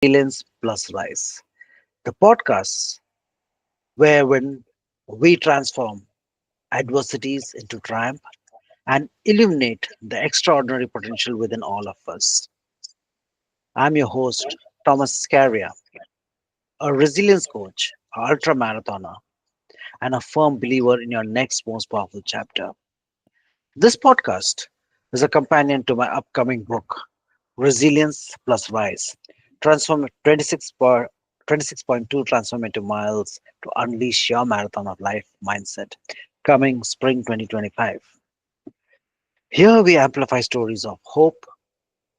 Resilience+Rise, the podcast where when we transform adversities into triumph and illuminate the extraordinary potential within all of us. I'm your host, Thomas Scaria, a resilience coach, a ultra marathoner, and a firm believer in your next most powerful chapter. This podcast is a companion to my upcoming book, Resilience+Rise, transform 26.2 transformative miles to unleash your marathon of life mindset, coming spring 2025. Here we amplify stories of hope,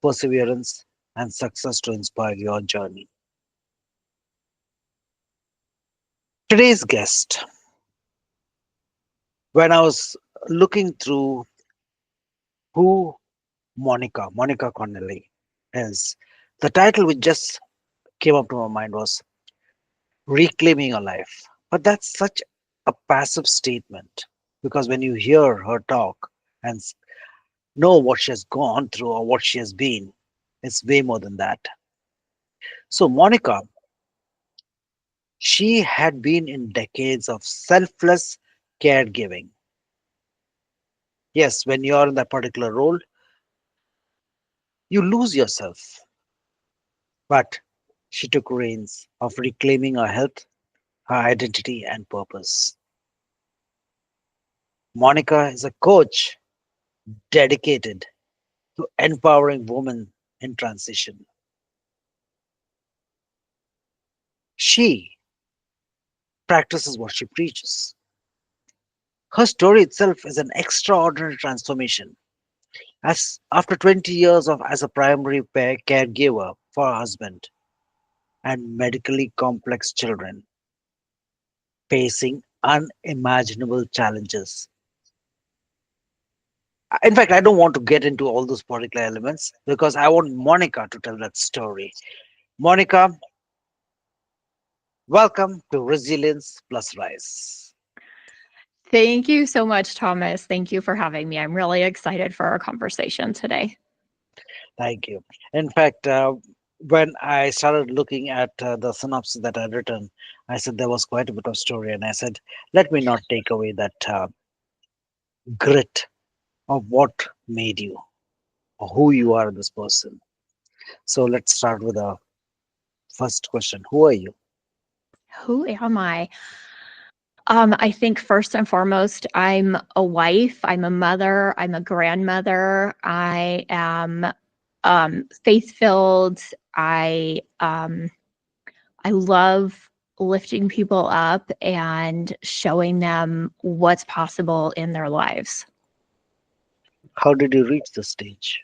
perseverance, and success to inspire your journey. Today's guest, when I was looking through who Monica Connolly is, the title which just came up to my mind was Reclaiming Your Life. But that's such a passive statement because when you hear her talk and know what she has gone through or what she has been, it's way more than that. So, Monica, she had been in decades of selfless caregiving. Yes, when you're in that particular role, you lose yourself. But she took reins of reclaiming her health, her identity, and purpose. Monica is a coach dedicated to empowering women in transition. She practices what she preaches. Her story itself is an extraordinary transformation. As after 20 years of as a primary caregiver for her husband and medically complex children, facing unimaginable challenges. In fact, I don't want to get into all those particular elements because I want Monica to tell that story. Monica, welcome to Resilience+Rise. Thank you so much, Thomas. Thank you for having me. I'm really excited for our conversation today. Thank you. In fact, when I started looking at the synopsis that I'd written, I said there was quite a bit of story, and I said, let me not take away that grit of what made you or who you are this person. So let's start with the first question. Who are you? Who am I? I think first and foremost, I'm a wife, I'm a mother, I'm a grandmother, I am faith-filled. I love lifting people up and showing them what's possible in their lives How did you reach this stage?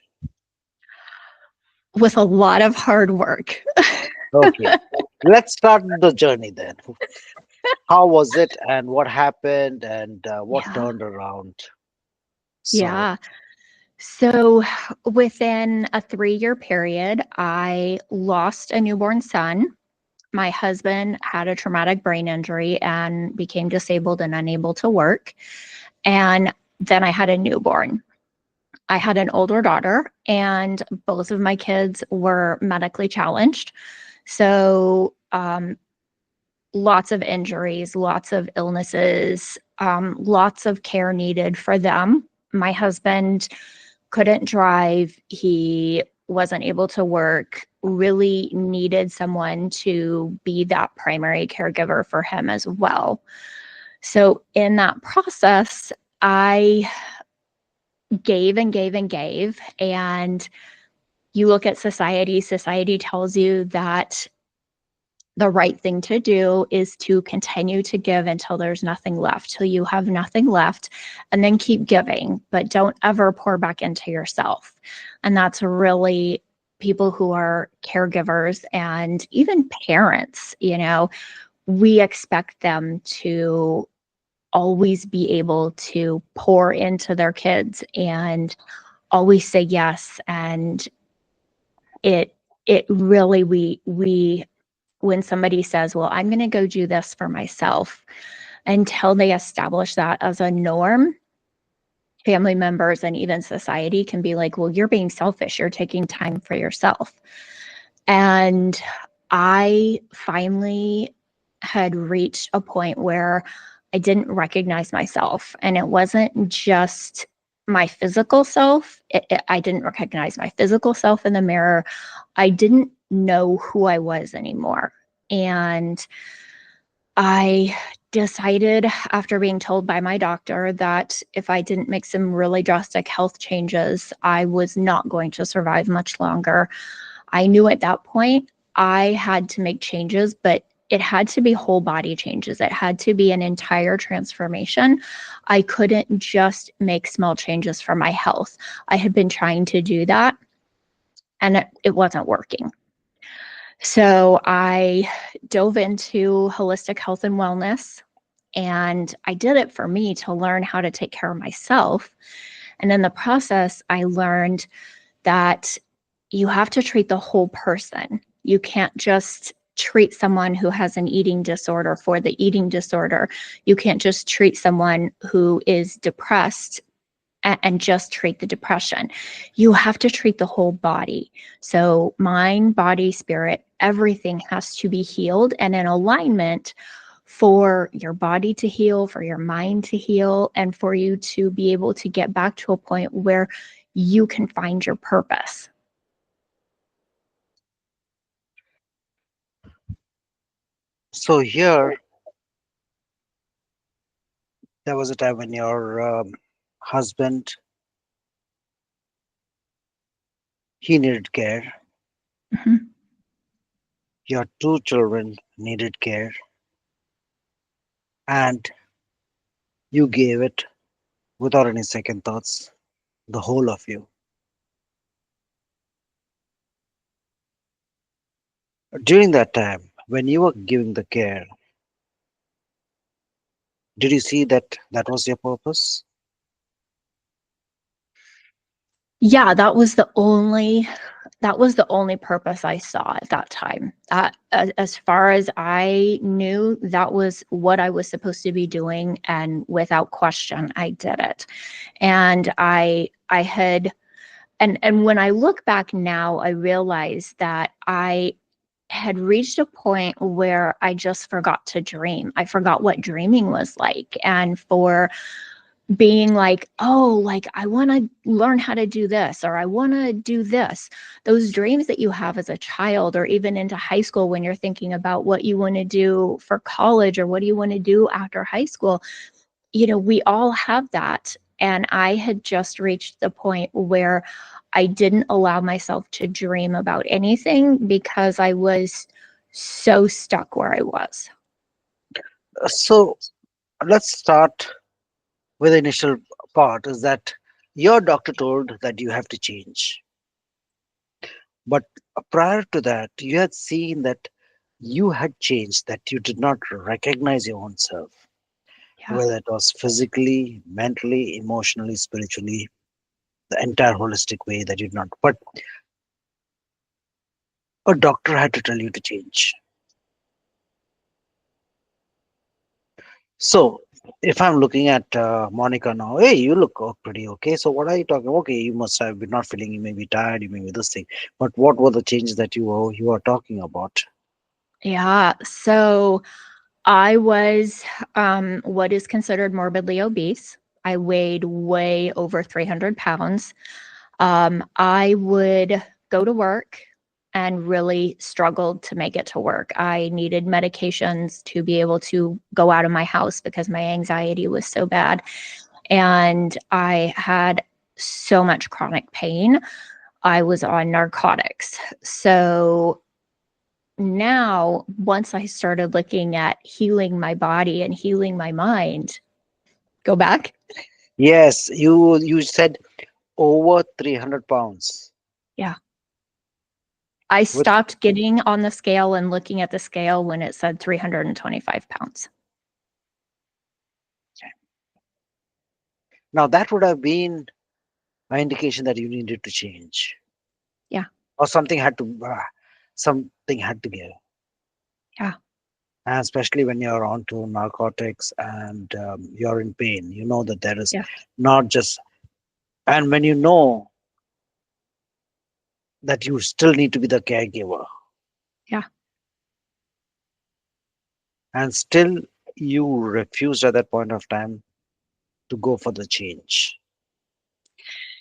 with a lot of hard work. Okay, let's start the journey then. How was it and what happened and what Yeah. turned around? So, Yeah. So within a 3-year period, I lost a newborn son. My husband had a traumatic brain injury and became disabled and unable to work. And then I had a newborn. I had an older daughter, and both of my kids were medically challenged. So, lots of injuries, lots of illnesses, lots of care needed for them. My husband couldn't drive. He wasn't able to work, really needed someone to be that primary caregiver for him as well. So, in that process, I gave and gave and gave. And you look at society tells you that the right thing to do is to continue to give until there's nothing left, till you have nothing left, and then keep giving, but don't ever pour back into yourself. And that's really people who are caregivers and even parents, we expect them to always be able to pour into their kids and always say yes. And it really, we when somebody says, well, I'm going to go do this for myself, until they establish that as a norm, family members and even society can be like, well, you're being selfish. You're taking time for yourself. And I finally had reached a point where I didn't recognize myself. And it wasn't just my physical self. I didn't recognize my physical self in the mirror. I didn't know who I was anymore. And I decided after being told by my doctor that if I didn't make some really drastic health changes, I was not going to survive much longer. I knew at that point I had to make changes, but it had to be whole body changes. It had to be an entire transformation. I couldn't just make small changes for my health. I had been trying to do that and it wasn't working. So I dove into holistic health and wellness, and I did it for me to learn how to take care of myself. And in the process, I learned that you have to treat the whole person. You can't just treat someone who has an eating disorder for the eating disorder. You can't just treat someone who is depressed and just treat the depression. You have to treat the whole body. So, mind, body, spirit, everything has to be healed and in alignment for your body to heal, for your mind to heal, and for you to be able to get back to a point where you can find your purpose. So here, there was a time when your husband, he needed care. Mhm. Your two children needed care, and you gave it without any second thoughts, the whole of you. During that time, when you were giving the care, did you see that that was your purpose? Yeah, that was the only purpose I saw at that time. As far as I knew, that was what I was supposed to be doing, and without question, I did it. And I had and when I look back now, I realize that I had reached a point where I just forgot to dream. I forgot what dreaming was like. And for being like, oh, like I want to learn how to do this or I want to do this. Those dreams that you have as a child or even into high school when you're thinking about what you want to do for college or what do you want to do after high school, we all have that. And I had just reached the point where I didn't allow myself to dream about anything because I was so stuck where I was. So let's start with the initial part is that your doctor told that you have to change. But prior to that, you had seen that you had changed, that you did not recognize your own self, Yeah. whether it was physically, mentally, emotionally, spiritually, the entire holistic way that you did not. But a doctor had to tell you to change. So if I'm looking at Monica now, hey, you look pretty okay. So what are you talking? Okay, you must have been not feeling. You may be tired. You may be this thing. But what were the changes that you are talking about? Yeah. So I was what is considered morbidly obese. I weighed way over 300 pounds. I would go to work and really struggled to make it to work. I needed medications to be able to go out of my house because my anxiety was so bad. And I had so much chronic pain. I was on narcotics. So now, once I started looking at healing my body and healing my mind, go back. Yes, you said over 300 pounds. Yeah. I With stopped getting on the scale and looking at the scale when it said 325 pounds. now that would have been an indication that you needed to change, Yeah. or something had to give. Yeah. And especially when you're on to narcotics and you're in pain, you know that there is Yeah. not just, and when you know that you still need to be the caregiver, Yeah. and still you refused at that point of time to go for the change.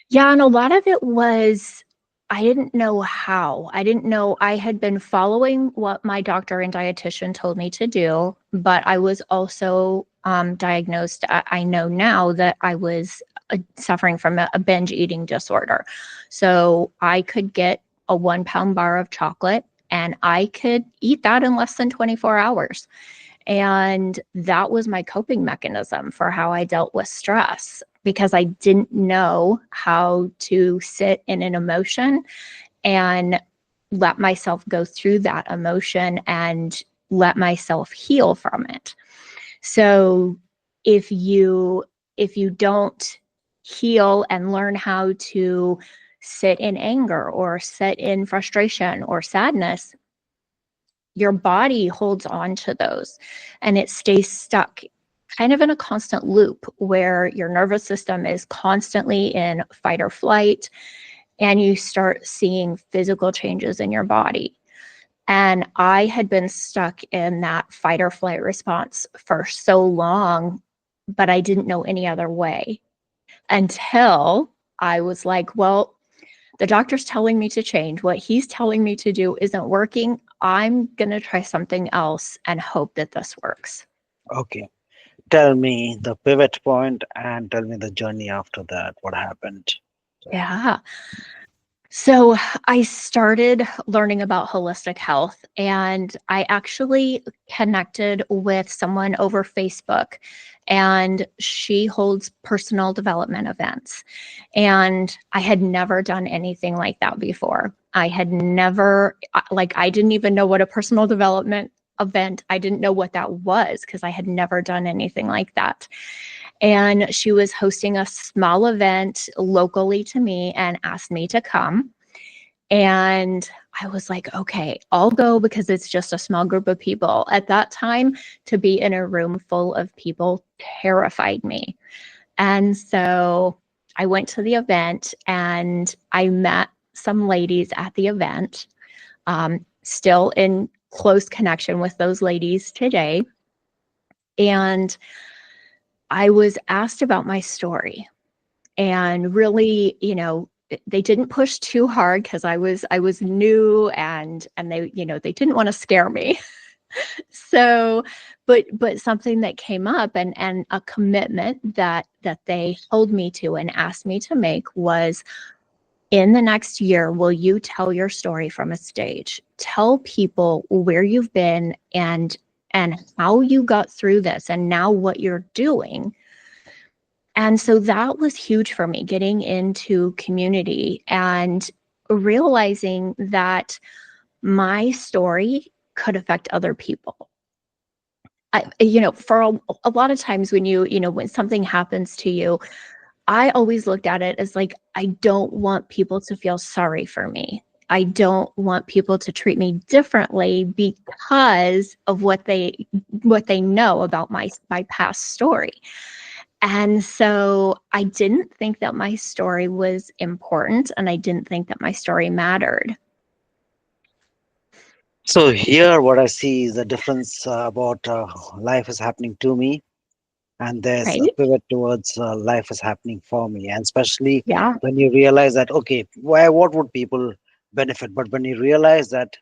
Yeah, and a lot of it was I didn't know how. I didn't know I had been following what my doctor and dietitian told me to do, but I was also diagnosed. I know now that I was suffering from a binge eating disorder. So I could get a 1 pound bar of chocolate and I could eat that in less than 24 hours. And that was my coping mechanism for how I dealt with stress because I didn't know how to sit in an emotion and let myself go through that emotion and let myself heal from it. So if you if you don't heal and learn how to sit in anger or sit in frustration or sadness, your body holds on to those and it stays stuck kind of in a constant loop where your nervous system is constantly in fight or flight and you start seeing physical changes in your body. And I had been stuck in that fight or flight response for so long, but I didn't know any other way until I was like, well, the doctor's telling me to change. What he's telling me to do isn't working. I'm going to try something else and hope that this works. Okay. Tell me the pivot point and tell me the journey after that. What happened? Yeah. So I started learning about holistic health and I actually connected with someone over Facebook and she holds personal development events. And I had never done anything like that before. I had never, like, I didn't even know what a personal development event, I didn't know what that was because I had never done anything like that. And she was hosting a small event locally to me and asked me to come. And I was like, okay, I'll go because it's just a small group of people. At that time, to be in a room full of people terrified me. And so I went to the event and I met some ladies at the event, still in close connection with those ladies today. And I was asked about my story and really, they didn't push too hard because I was new and they didn't want to scare me. So, but something that came up and a commitment that they held me to and asked me to make was in the next year, will you tell your story from a stage? Tell people where you've been and how you got through this and now what you're doing. And so that was huge for me, getting into community and realizing that my story could affect other people. For a lot of times when when something happens to you, I always looked at it as like, I don't want people to feel sorry for me. I don't want people to treat me differently because of what they know about my past story. And so I didn't think that my story was important and I didn't think that my story mattered. So here, what I see is the difference about life is happening to me, and there's a Right? pivot towards life is happening for me, and especially Yeah. when you realize that okay, why what would people benefit? But when you realize that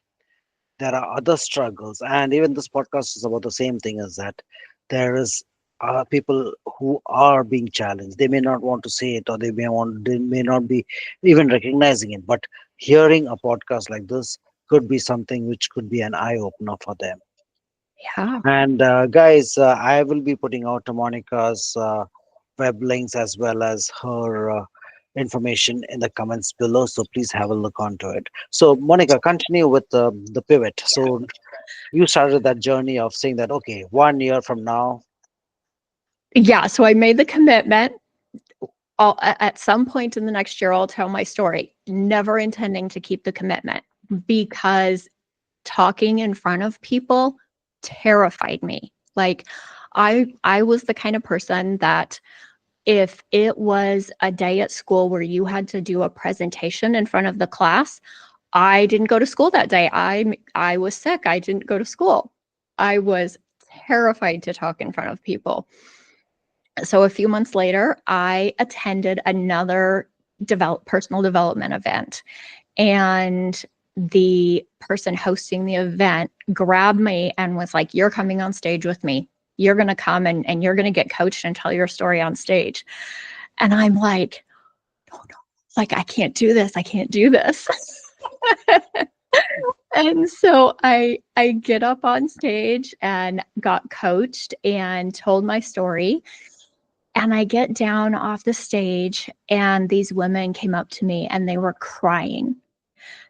there are other struggles, and even this podcast is about the same thing, is that there is people who are being challenged. They may not want to say it, or they may not be even recognizing it, but hearing a podcast like this could be something which could be an eye opener for them. Yeah. And guys, I will be putting out Monica's web links as well as her information in the comments below. So please have a look onto it. So Monica, continue with the pivot. So you started that journey of saying that, okay, 1 year from now, Yeah. So I made the commitment. At some point in the next year, I'll tell my story, never intending to keep the commitment because talking in front of people terrified me. Like I was the kind of person that if it was a day at school where you had to do a presentation in front of the class, I didn't go to school that day. I was sick. I didn't go to school. I was terrified to talk in front of people. So a few months later, I attended another personal development event, and the person hosting the event grabbed me and was like, "You're coming on stage with me. You're going to come and you're going to get coached and tell your story on stage." And I'm like, "No, no, like, I can't do this. I can't do this." And so I get up on stage and got coached and told my story. And I get down off the stage, and these women came up to me and they were crying.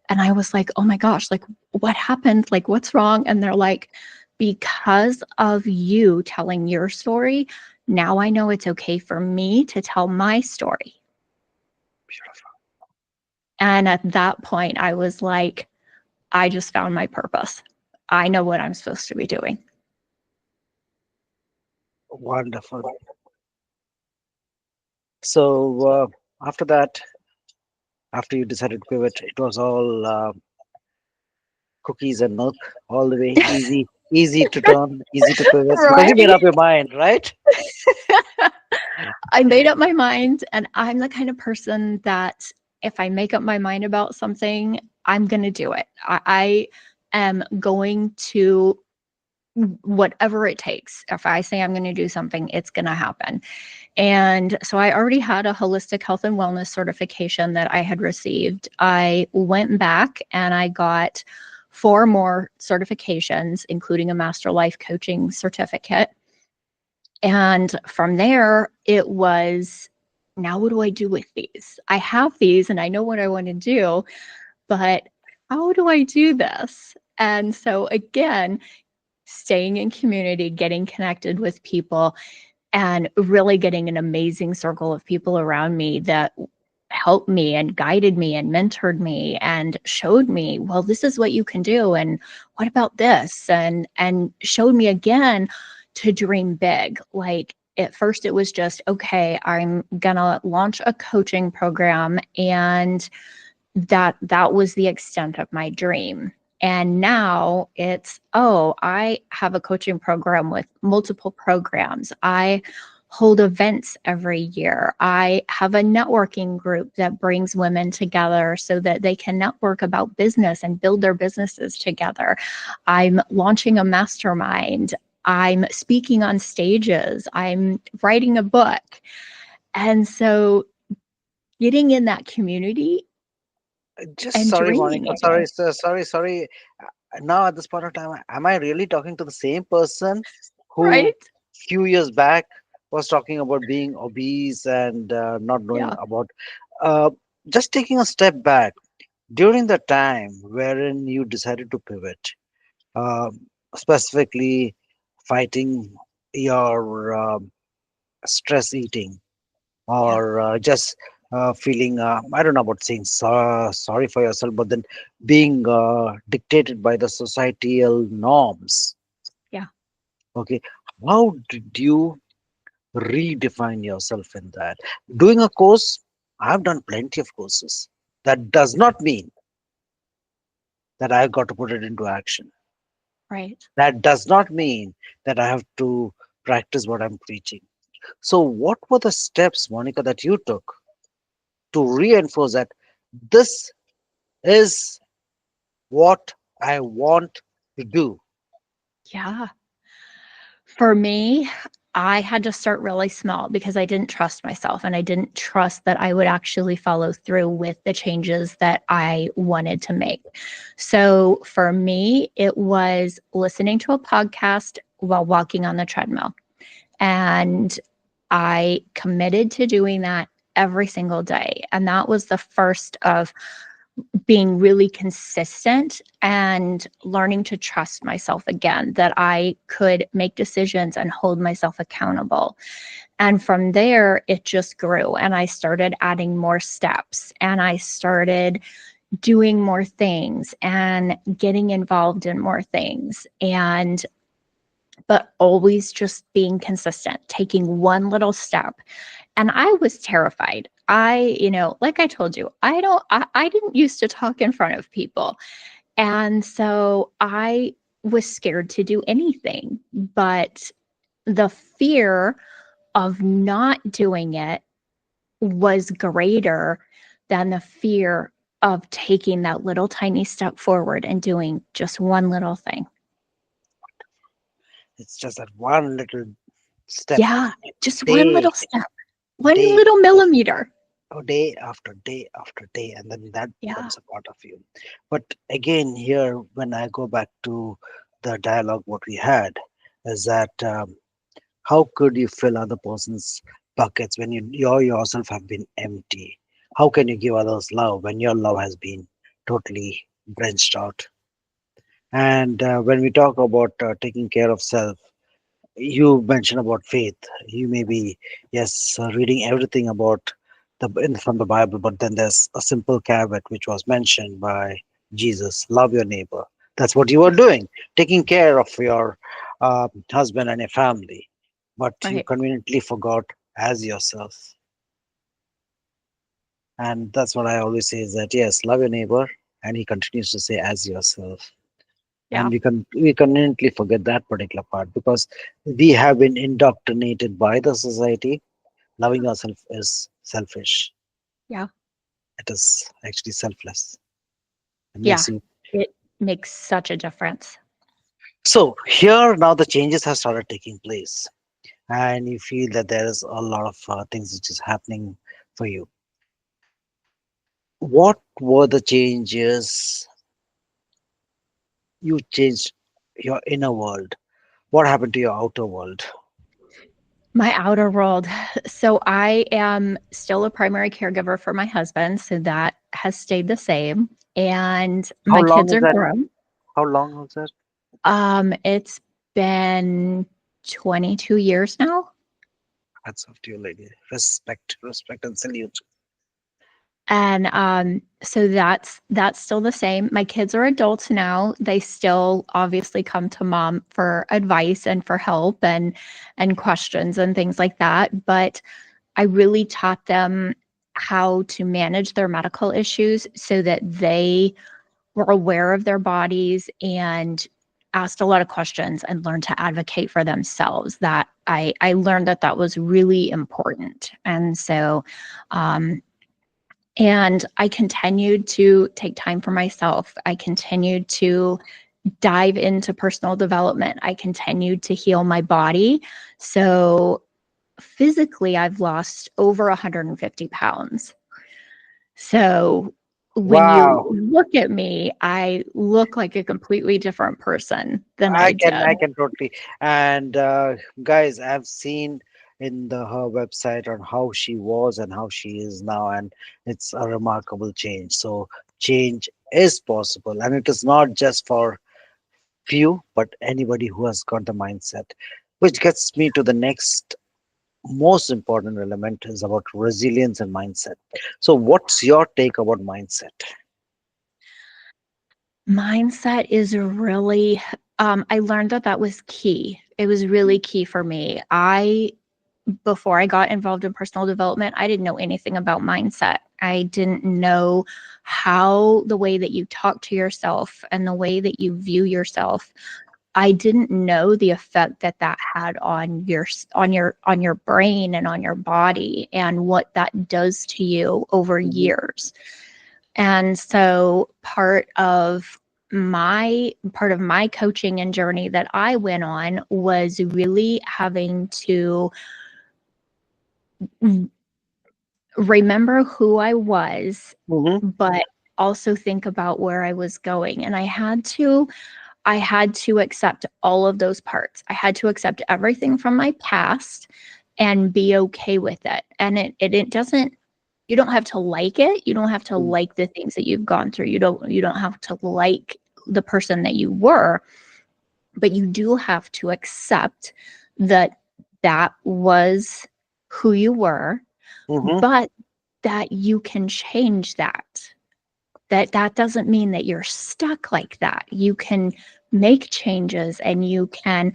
And I was like, "Oh my gosh, like, what happened? Like, what's wrong?" And they're like, "Because of you telling your story, now I know it's okay for me to tell my story." Beautiful. And at that point, I was like, I just found my purpose. I know what I'm supposed to be doing. Wonderful. So after that, after you decided to pivot, it was all cookies and milk all the way, easy to turn, easy to pivot because you made Right? up your mind, right? I made up my mind, and I'm the kind of person that if I make up my mind about something, I'm going to do it. I am going to whatever it takes. If I say I'm going to do something, it's going to happen. And so I already had a holistic health and wellness certification that I had received. I went back and I got 4 more certifications, including a master life coaching certificate. And from there, it was, now what do I do with these? I have these and I know what I want to do, but how do I do this? And so again, staying in community, getting connected with people, and really getting an amazing circle of people around me that helped me and guided me and mentored me and showed me, well, this is what you can do, and what about this, and showed me again to dream big. Like, at first it was just, okay, I'm gonna launch a coaching program, and that was the extent of my dream. And now it's, oh, I have a coaching program with multiple programs. I hold events every year. I have a networking group that brings women together so that they can network about business and build their businesses together. I'm launching a mastermind. I'm speaking on stages. I'm writing a book. And so getting in that community Just and sorry, dreaming Monica. Sorry, again, sir. Sorry. Now at this point of time, am I really talking to the same person who right? few years back was talking about being obese and not knowing Yeah. about uh, just taking a step back during the time wherein you decided to pivot, uh, specifically fighting your stress eating Yeah. or just feeling I don't know about saying sorry for yourself, but then being dictated by the societal norms. Yeah. Okay, how did you redefine yourself in that? Doing a course, I've done plenty of courses. That does not mean that I've got to put it into action. Right. That does not mean that I have to practice what I'm preaching. So, what were the steps, Monica, that you took to reinforce that this is what I want to do? Yeah. For me, I had to start really small because I didn't trust myself and I didn't trust that I would actually follow through with the changes that I wanted to make. So for me, it was listening to a podcast while walking on the treadmill. And I committed to doing that every single day. And that was the first of being really consistent and learning to trust myself again, that I could make decisions and hold myself accountable. And from there, it just grew. And I started adding more steps and I started doing more things and getting involved in more things. And but always just being consistent, taking one little step. And I was terrified. Like I told you, I didn't used to talk in front of people. And so I was scared to do anything. But the fear of not doing it was greater than the fear of taking that little tiny step forward and doing just one little thing. It's just that one little step, Yeah, just one day, little step, one day, little millimeter. day after day after day, and then that Yeah, becomes a part of you. But again, here, when I go back to the dialogue, what we had is that how could you fill other person's buckets when you yourself have been empty? How can you give others love when your love has been totally drenched out? And when we talk about taking care of self, you mentioned about faith. You may be, yes, reading everything about from the Bible, but then there's a simple caveat which was mentioned by Jesus: love your neighbor. That's what you were doing, taking care of your husband and your family, but you right. conveniently forgot as yourself. And that's what I always say is that yes, love your neighbor, and he continues to say as yourself. Yeah, And we conveniently forget that particular part because we have been indoctrinated by the society. Loving yourself is selfish. yeah, It is actually selfless. It yeah. makes you. It makes such a difference. So here now the changes have started taking place, and you feel that there is a lot of things which is happening for you. What were the changes you changed your inner world? What happened to your outer world? My outer world. So I am still a primary caregiver for my husband, so that has stayed the same. And How my long kids is are that? grown. How long was that? It's been 22 years now. Hats off to you, lady. Respect, respect, and salute. And so that's still the same. My kids are adults now. They still obviously come to mom for advice and for help and questions and things like that. But I really taught them how to manage their medical issues so that they were aware of their bodies and asked a lot of questions and learned to advocate for themselves. That I learned that that was really important. And so and I continued to take time for myself. I continued to dive into personal development. I continued to heal my body. So physically, I've lost over 150 pounds. So when you Wow. look at me, I look like a completely different person than I I did. can totally. And guys, I've seen in her website on how she was and how she is now, and it's a remarkable change. So change is possible, and it is not just for few, but anybody who has got the mindset. Which gets me to the next most important element is about resilience and mindset. So, what's your take about mindset? Mindset is really, I learned that that was key. It was really key for me. Before I got involved in personal development, I didn't know anything about mindset. I didn't know how the way that you talk to yourself and the way that you view yourself. I didn't know the effect that that had on your brain and on your body and what that does to you over Mhm. years. And so part of my coaching and journey that I went on was really having to remember who I was, Mhm. but also think about where I was going. And I had to accept all of those parts. I had to accept everything from my past and be okay with it. And it doesn't, you don't have to like it. You don't have to Mhm. like the things that you've gone through. You don't have to like the person that you were, but you do have to accept that that was who you were, Mhm. but that you can change that. That doesn't mean that you're stuck like that. You can make changes and you can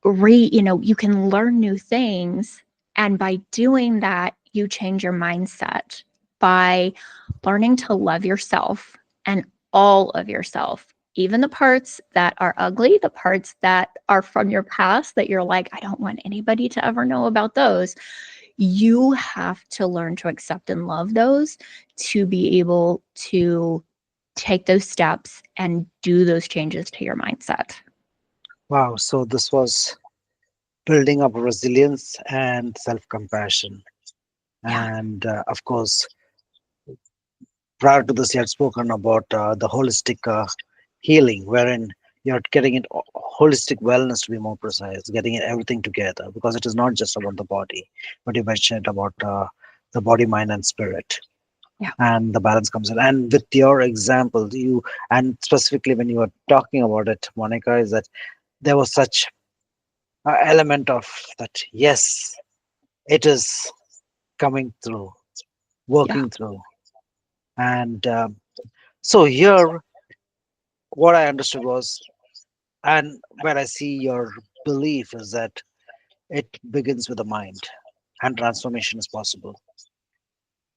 you can learn new things, and by doing that you change your mindset by learning to love yourself and all of yourself. even the parts that are ugly, the parts that are from your past that you're like, I don't want anybody to ever know about those. You have to learn to accept and love those to be able to take those steps and do those changes to your mindset. Wow. So this was building up resilience and self-compassion. Yeah. And of course, prior to this, you had spoken about the holistic healing, wherein you're getting it holistic wellness, to be more precise, getting it everything together, because it is not just about the body, but you mentioned about the body, mind, and spirit, Yeah. and the balance comes in. And with your example, you and specifically when you were talking about it, Monica, is that there was such an element of that. Yes, it is coming through, Yeah. working through, and so here, what I understood was, and where I see your belief is that it begins with the mind and transformation is possible.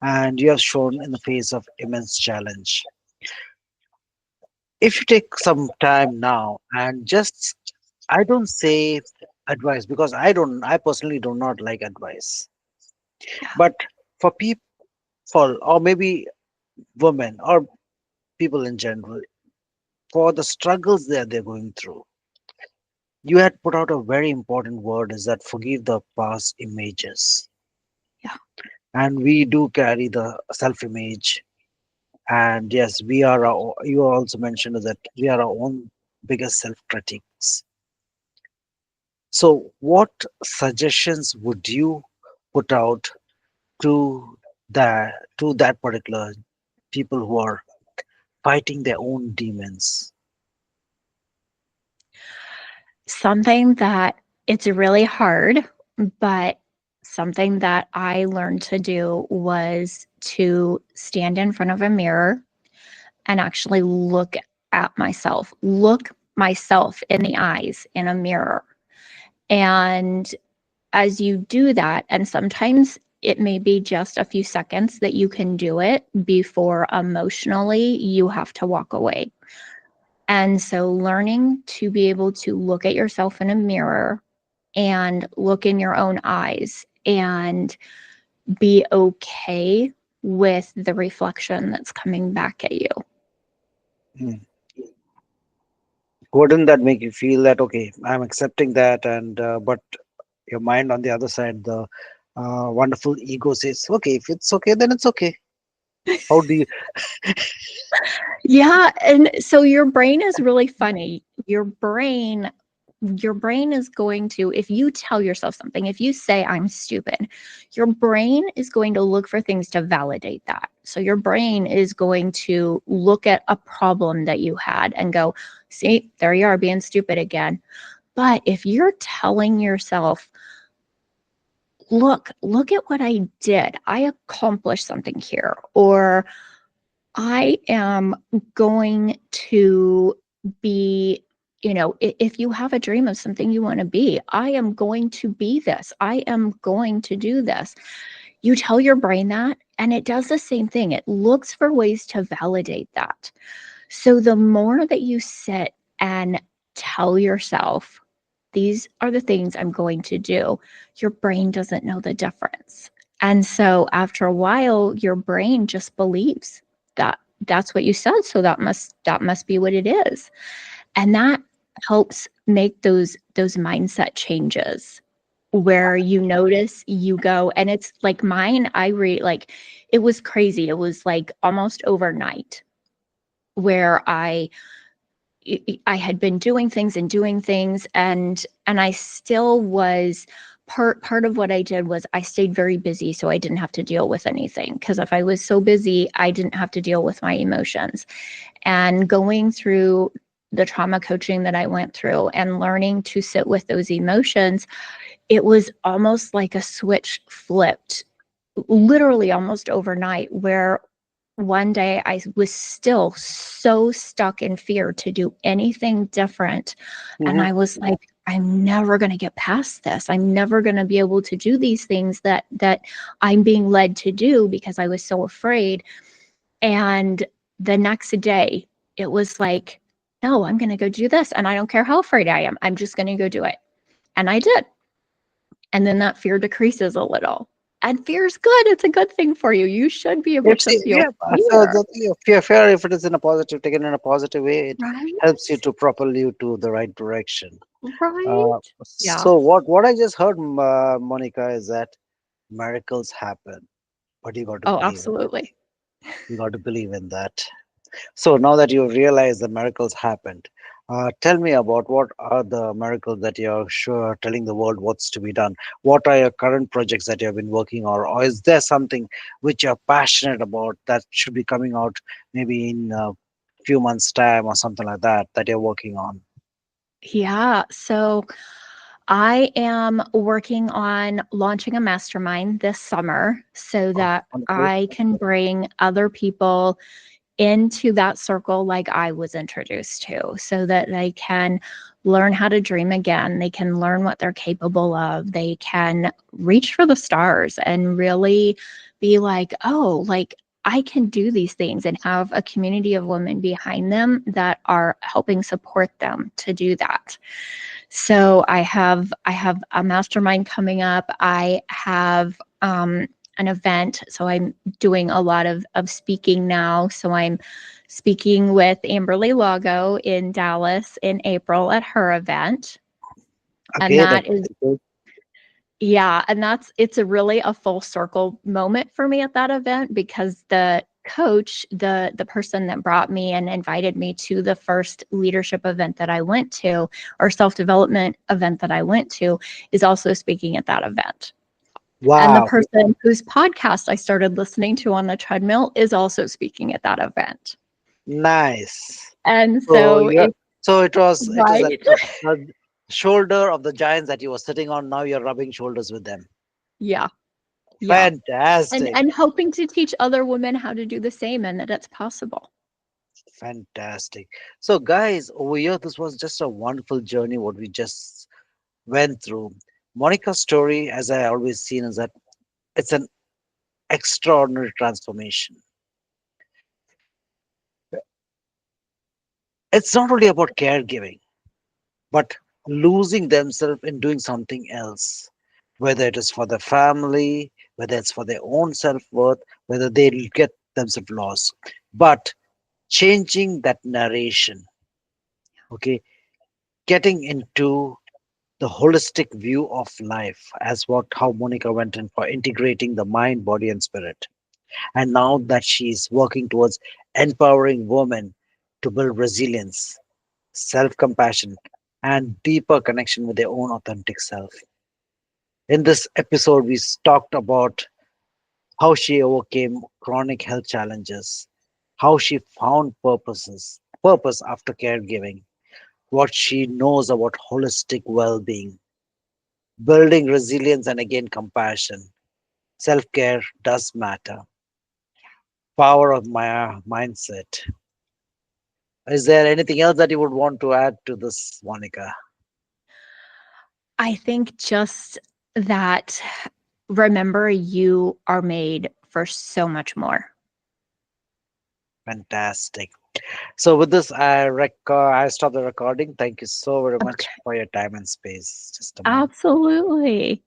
And you have shown in the face of immense challenge. If you take some time now and just, I don't say advice because I personally do not like advice. Yeah. But for people, or maybe women or people in general, for the struggles that they're going through, you had put out a very important word is that forgive the past images. Yeah. And we do carry the self image. And yes, you also mentioned that we are our own biggest self critics. So, what suggestions would you put out to that particular people who are fighting their own demons? Something that it's really hard, but something that I learned to do was to stand in front of a mirror and actually look myself in the eyes in a mirror. And as you do that, and sometimes it may be just a few seconds that you can do it before emotionally you have to walk away. And so learning to be able to look at yourself in a mirror and look in your own eyes and be okay with the reflection that's coming back at you. Hmm. Wouldn't that make you feel that okay, I'm accepting that, and but your mind on the other side, the wonderful ego says, okay, if it's okay, then it's okay. How do you? Yeah, and so your brain is really funny. Your brain is going to, if you tell yourself something, if you say I'm stupid, your brain is going to look for things to validate that. So your brain is going to look at a problem that you had and go, see, there you are being stupid again. But if you're telling yourself, look at what I did, I accomplished something here, or I am going to be, if you have a dream of something you want to be, I am going to be this. I am going to do this. You tell your brain that, and it does the same thing. It looks for ways to validate that. So the more that you sit and tell yourself, these are the things I'm going to do, your brain doesn't know the difference. And so after a while, your brain just believes that that's what you said. So that must be what it is. And that helps make those mindset changes where you notice you go, and it's like mine, I read like it was crazy. It was like almost overnight where I had been doing things, and I still was part of what I did was I stayed very busy so I didn't have to deal with anything, because if I was so busy I didn't have to deal with my emotions. And going through the trauma coaching that I went through and learning to sit with those emotions, it was almost like a switch flipped, literally almost overnight, where one day I was still so stuck in fear to do anything different. And Mhm. I was like, I'm never going to get past this. I'm never going to be able to do these things that I'm being led to do because I was so afraid. And the next day, it was like no, I'm going to go do this. And I don't care how afraid I am. I'm just going to go do it. And I did. And then that fear decreases a little. And fear is good. It's a good thing for you. You should be able If to see, feel yeah, so fear, the thing of fear, if it is in a positive, taken in a positive way, it right? helps you to propel you to the right direction. Right? Uh, Yeah. so what I just heard, Monica, is that miracles happen, but you got to Oh, believe in it. absolutely. You got to believe in that. So now that you realize the miracles happened, tell me about what are the miracles that you're sure telling the world what's to be done. What are your current projects that you have been working on, or is there something which you're passionate about that should be coming out maybe in a few months' time or something like that that you're working on? Yeah. So I am working on launching a mastermind this summer so Oh, that wonderful. I can bring other people into that circle like I was introduced to, so that they can learn how to dream again. They can learn what they're capable of. They can reach for the stars and really be like, oh, like I can do these things, and have a community of women behind them that are helping support them to do that. So I have a mastermind coming up. I have an event. So I'm doing a lot of speaking now. So I'm speaking with Amberly Lago in Dallas in April at her event. And Okay, that that's is, good. yeah, and it's a really a full circle moment for me at that event, because the coach, the person that brought me and invited me to the first leadership event that I went to, or self-development event that I went to, is also speaking at that event. And the Wow, person whose podcast I started listening to on the treadmill is also speaking at that event. nice. And So so you're it's so it is at right. the shoulder of the giants that you were sitting on. Now you're rubbing shoulders with them. Yeah. Yeah. Fantastic. And hoping to teach other women how to do the same, and that it's possible. Fantastic. So, guys, over here, this was just a wonderful journey what we just went through. Monica's story, as I always seen, is that it's an extraordinary transformation. It's not only about caregiving, but losing themselves in doing something else, whether it is for the family, whether it's for their own self worth, whether they get themselves lost. But changing that narration, okay, getting into the holistic view of life as what how Monica went in for integrating the mind, body, and spirit. And now that she's working towards empowering women to build resilience, self-compassion, and deeper connection with their own authentic self. In this episode, we talked about how she overcame chronic health challenges, how she found purpose after caregiving, what she knows about holistic well-being, building resilience and again compassion. Self care does matter. Power of my mindset. Is there anything else that you would want to add to this, Monica? I think just that, remember, you are made for so much more. Fantastic. So with this, I stop the recording. Thank you so very much Okay. for your time and space. Just a moment. Absolutely.